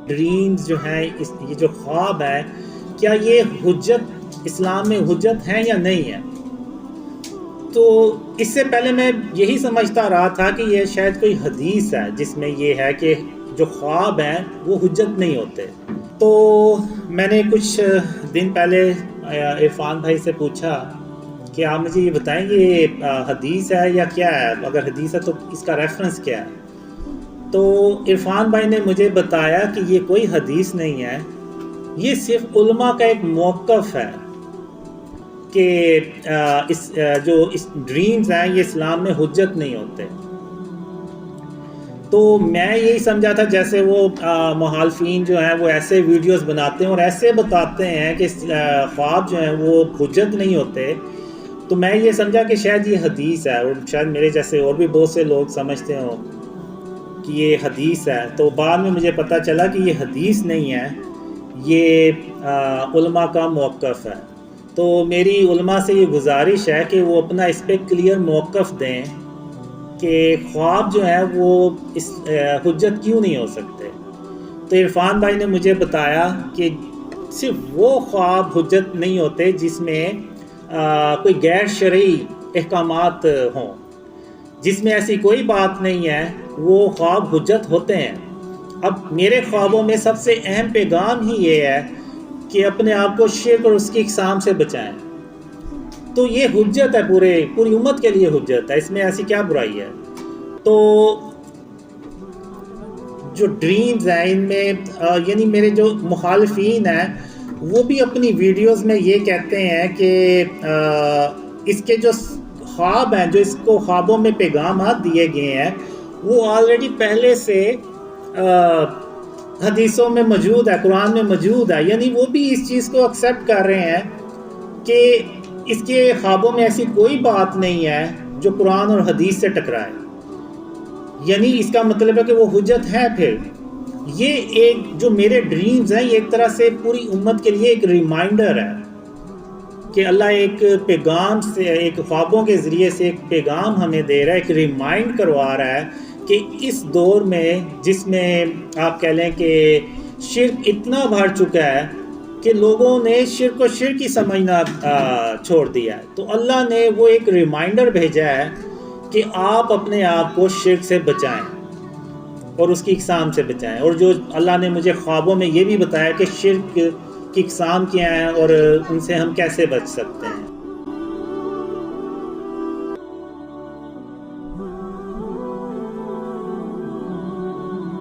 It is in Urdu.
ڈریمز جو ہیں یہ جو خواب ہے کیا یہ حجت اسلام میں حجت ہیں یا نہیں ہے؟ تو اس سے پہلے میں یہی سمجھتا رہا تھا کہ یہ شاید کوئی حدیث ہے جس میں یہ ہے کہ جو خواب ہیں وہ حجت نہیں ہوتے. تو میں نے کچھ دن پہلے عرفان بھائی سے پوچھا کہ آپ مجھے یہ بتائیں یہ حدیث ہے یا کیا ہے، اگر حدیث ہے تو اس کا ریفرنس کیا ہے. تو عرفان بھائی نے مجھے بتایا کہ یہ کوئی حدیث نہیں ہے، یہ صرف علماء کا ایک موقف ہے کہ جو ڈریمز ہیں یہ اسلام میں حجت نہیں ہوتے. تو میں یہی سمجھا تھا جیسے وہ مخالفین جو ہیں وہ ایسے ویڈیوز بناتے ہیں اور ایسے بتاتے ہیں کہ خواب جو ہیں وہ حجت نہیں ہوتے، تو میں یہ سمجھا کہ شاید یہ حدیث ہے، اور شاید میرے جیسے اور بھی بہت سے لوگ سمجھتے ہوں کہ یہ حدیث ہے. تو بعد میں مجھے پتہ چلا کہ یہ حدیث نہیں ہے، یہ علماء کا موقف ہے. تو میری علماء سے یہ گزارش ہے کہ وہ اپنا اس پہ کلیئر موقف دیں کہ خواب جو ہے وہ اس حجت کیوں نہیں ہو سکتے. تو عرفان بھائی نے مجھے بتایا کہ صرف وہ خواب حجت نہیں ہوتے جس میں کوئی غیر شرعی احکامات ہوں، جس میں ایسی کوئی بات نہیں ہے وہ خواب حجت ہوتے ہیں. اب میرے خوابوں میں سب سے اہم پیغام ہی یہ ہے کہ اپنے آپ کو شرک اور اس کی اقسام سے بچائیں. تو یہ حجت ہے، پوری امت کے لیے حجت ہے، اس میں ایسی کیا برائی ہے. تو جو ڈریمز ہیں ان میں یعنی میرے جو مخالفین ہیں وہ بھی اپنی ویڈیوز میں یہ کہتے ہیں کہ اس کے جو خواب ہیں، جو اس کو خوابوں میں پیغامات دیے گئے ہیں وہ آلریڈی پہلے سے حدیثوں میں موجود ہے، قرآن میں موجود ہے. یعنی وہ بھی اس چیز کو ایکسیپٹ کر رہے ہیں کہ اس کے خوابوں میں ایسی کوئی بات نہیں ہے جو قرآن اور حدیث سے ٹکرائے. یعنی اس کا مطلب ہے کہ وہ حجت ہے. پھر یہ ایک جو میرے ڈریمز ہیں یہ ایک طرح سے پوری امت کے لیے ایک ریمائنڈر ہے کہ اللہ ایک پیغام سے، ایک خوابوں کے ذریعے سے ایک پیغام ہمیں دے رہا ہے، ایک ریمائنڈ کروا رہا ہے کہ اس دور میں جس میں آپ کہہ لیں کہ شرک اتنا بڑھ چکا ہے کہ لوگوں نے شرک و شرک ہی سمجھنا چھوڑ دیا ہے، تو اللہ نے وہ ایک ریمائنڈر بھیجا ہے کہ آپ اپنے آپ کو شرک سے بچائیں اور اس کی اقسام سے بچائیں. اور جو اللہ نے مجھے خوابوں میں یہ بھی بتایا کہ شرک کی اقسام کیا ہیں اور ان سے ہم کیسے بچ سکتے ہیں.